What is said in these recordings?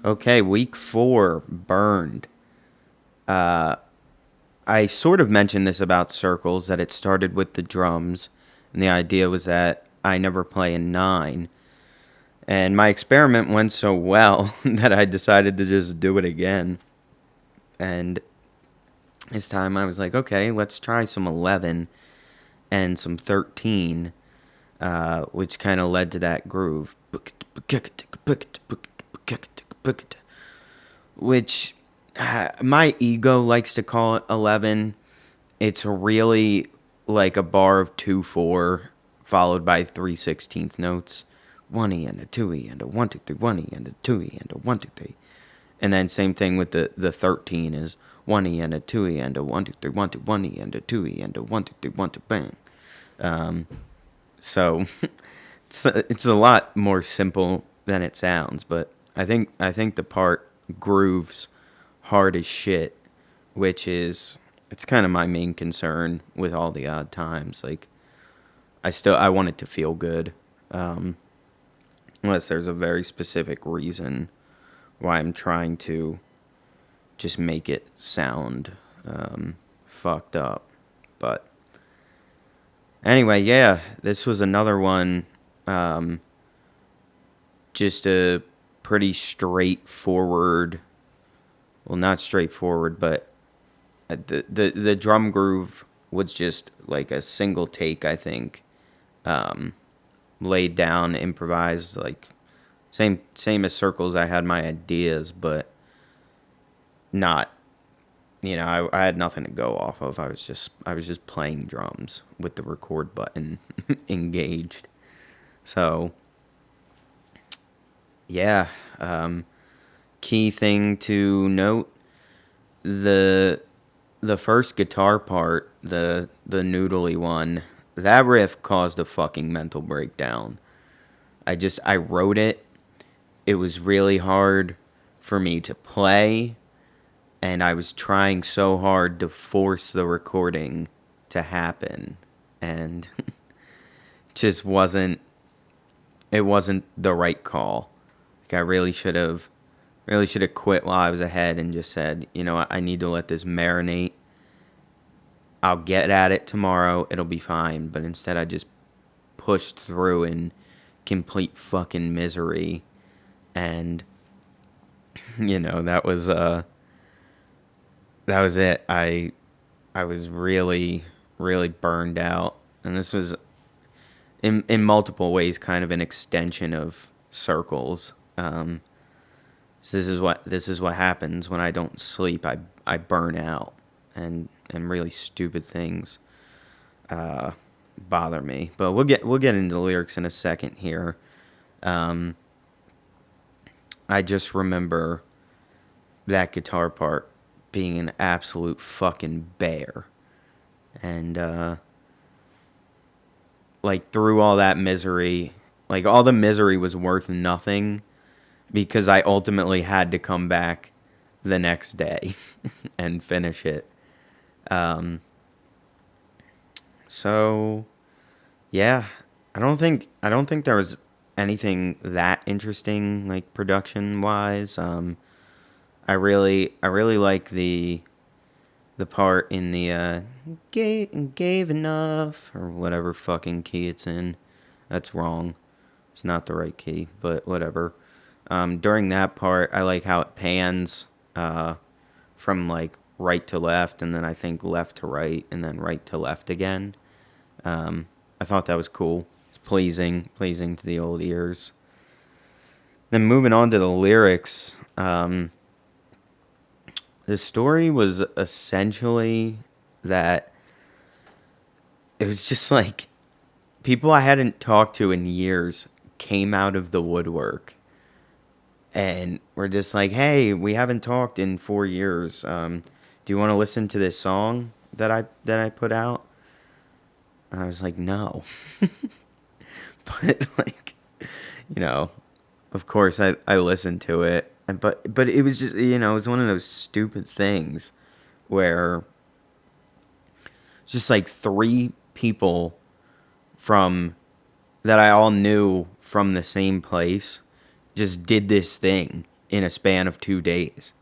Okay, week 4, Burned. Uh, I sort of mentioned this about circles, that it started with the drums, and the idea was that I never play in 9. And my experiment went so well that I decided to just do it again. And this time I was like, okay, let's try some 11 and some 13, which kind of led to that groove. Which my ego likes to call it 11. It's really like a bar of 2/4 followed by 3/16 notes. 1E and a 2E and a 1 2 3 1E and a 2E and a 1 2 3. And then same thing with the 13 is 1E and a 2E and a 1 2 3 1 2 1E and a 2E and a 1 2 3 1 2 bang. So it's a lot more simple than it sounds, but I think the part grooves hard as shit, which is it's kind of my main concern with all the odd times. Like I want it to feel good, unless there's a very specific reason why I'm trying to just make it sound fucked up. But anyway, yeah, this was another one. Um, just a pretty straightforward. Well, not straightforward, but the drum groove was just like a single take. I think laid down, improvised, like same as circles. I had my ideas, but not. I had nothing to go off of. I was just playing drums with the record button engaged. So yeah, key thing to note: the the first guitar part, the noodly one, that riff caused a fucking mental breakdown. I wrote it. It was really hard for me to play, and I was trying so hard to force the recording to happen, and just wasn't the right call. Like I really should have quit while I was ahead and just said, I need to let this marinate. I'll get at it tomorrow. It'll be fine. But instead, I just pushed through in complete fucking misery, and that was it. I was really really burned out, and this was in multiple ways kind of an extension of circles. So this is what happens when I don't sleep. I burn out, and really stupid things uh, bother me. But we'll get into the lyrics in a second here. Um, I just remember that guitar part being an absolute fucking bear, and like through all that misery, like all the misery was worth nothing because I ultimately had to come back the next day and finish it. Um, so yeah, I don't think there was anything that interesting like production wise. I really like the part in the gave enough or whatever fucking key it's in. That's wrong. It's not the right key, but whatever. During that part, I like how it pans from like right to left, and then I think left to right, and then right to left again. I thought that was cool. It's pleasing to the old ears. Then moving on to the lyrics, the story was essentially that it was just like people I hadn't talked to in years came out of the woodwork and were just like, "Hey, we haven't talked in 4 years. Do you want to listen to this song that I put out?" And I was like, "No," but like, you know, of course I listened to it, but it was just it was one of those stupid things where just like three people from that I all knew from the same place just did this thing. in a span of 2 days.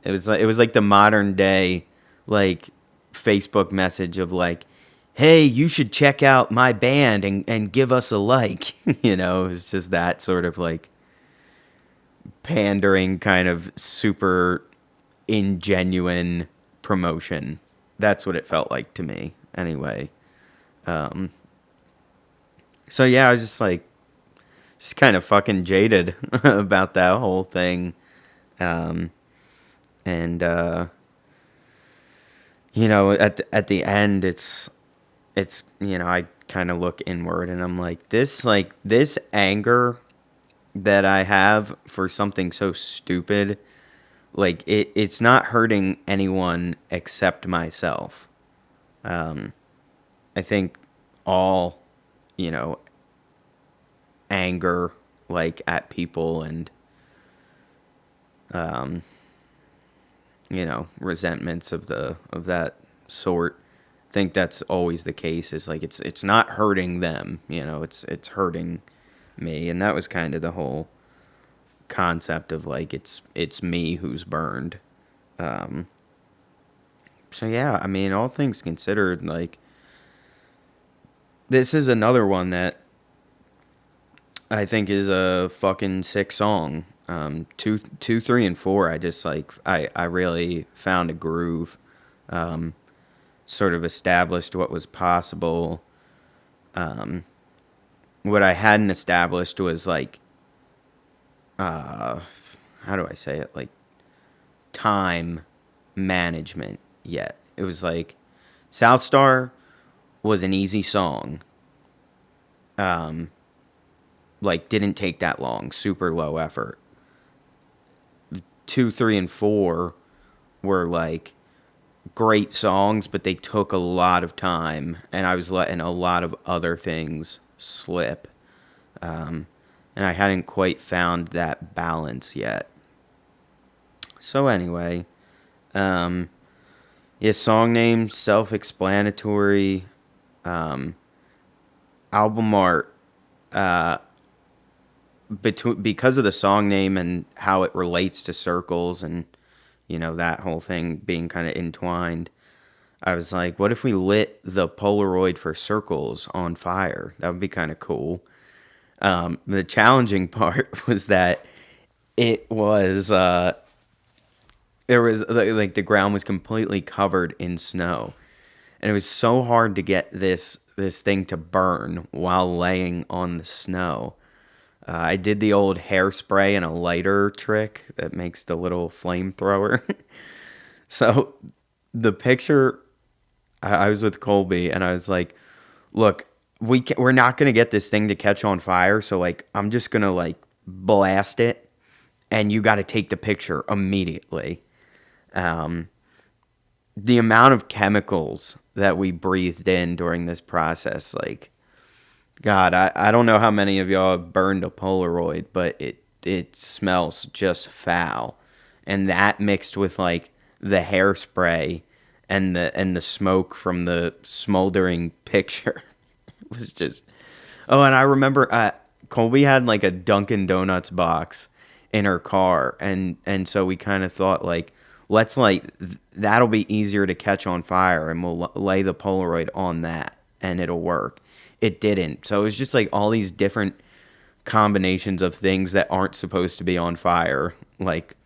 It was like the modern day, like, Facebook message of like, hey, you should check out my band and give us a like. It's just that sort of like pandering kind of super ingenuine promotion. That's what it felt like to me anyway. Um, so yeah, I was just kind of fucking jaded about that whole thing. Um, and at the end, I kind of look inward and I'm this anger that I have for something so stupid, like it's not hurting anyone except myself. Um, I think all, you know, anger like at people and um, resentments of that sort. I think that's always the case. Is like it's not hurting them, it's hurting me, and that was kind of the whole concept of like it's me who's burned. Um, so yeah, I mean, all things considered, like this is another one that I think is a fucking sick song. Two, 3, and 4. I just I really found a groove. Um, Sort of established what was possible. Um, what I hadn't established was like, uh, how do I say it? Like time management yet. It was like South Star was an easy song. Um, like didn't take that long, super low effort. 2, 3, and 4 were like great songs, but they took a lot of time, and I was letting a lot of other things slip. Um, and I hadn't quite found that balance yet. So anyway, um, yeah, song name self-explanatory. Um, Album art, uh, because of the song name and how it relates to circles and that whole thing being kind of entwined. I was like, what if we lit the Polaroid for circles on fire? That would be kind of cool. The challenging part was that it was there was like the ground was completely covered in snow, and it was so hard to get this thing to burn while laying on the snow. I did the old hairspray and a lighter trick that makes the little flamethrower. So the picture, I was with Colby and I was like, look, we're not going to get this thing to catch on fire. So like, I'm just going to like blast it and you got to take the picture immediately. Um, the amount of chemicals that we breathed in during this process, like, God, I don't know how many of y'all have burned a Polaroid, but it smells just foul. And that mixed with like the hairspray and the smoke from the smoldering picture. It was just. Oh, and I remember Colby had like a Dunkin' Donuts box in her car, and so we kind of thought like, let's like that'll be easier to catch on fire, and we'll lay the Polaroid on that, and it'll work. It didn't, so it was just like all these different combinations of things that aren't supposed to be on fire. Like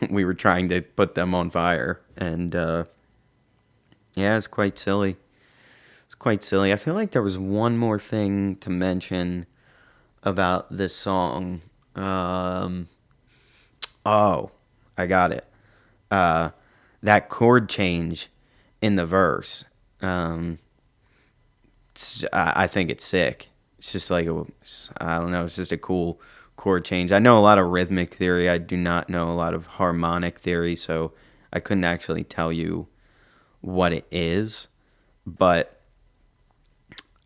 we were trying to put them on fire, and yeah, it's quite silly. It's quite silly. I feel like there was one more thing to mention about this song. Oh, I got it. Uh, that chord change in the verse. Um, I think it's sick. It's just like I don't know. It's just a cool chord change. I know a lot of rhythmic theory. I do not know a lot of harmonic theory, so I couldn't actually tell you what it is. But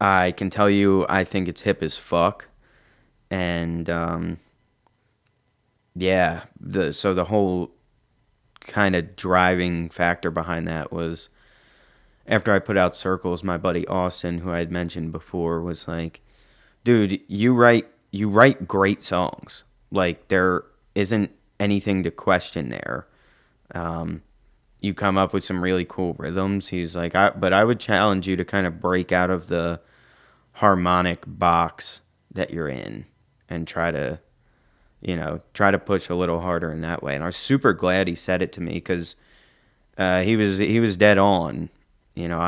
I can tell you, I think it's hip as fuck. And yeah, the whole kind of driving factor behind that was after I put out Circles, my buddy Austin, who I had mentioned before, was like, "Dude, you write great songs. Like there isn't anything to question there. You come up with some really cool rhythms. He's like, but I would challenge you to kind of break out of the harmonic box that you're in and try to push a little harder in that way. And I was super glad he said it to me because he was dead on. You know,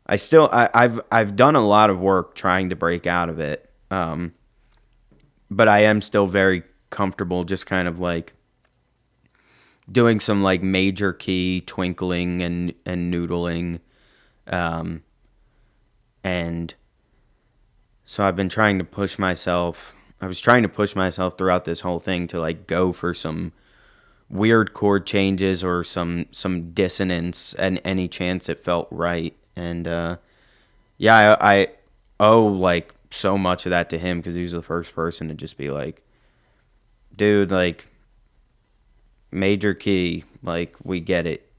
I've done a lot of work trying to break out of it, but I am still very comfortable just kind of like doing some like major key twinkling and noodling, and so I've been trying to push myself. I was trying to push myself throughout this whole thing to like go for some weird chord changes or some dissonance and any chance it felt right. And yeah, I owe like so much of that to him because he was the first person to just be like, dude, like major key, like we get it.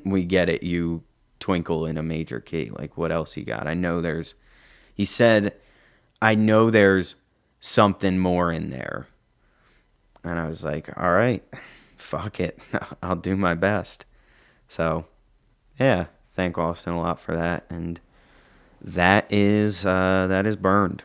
We get it. You twinkle in a major key. Like what else you got? He said, I know there's something more in there. And I was like, all right, fuck it. I'll do my best. So, yeah, thank Austin a lot for that. And that is Burned.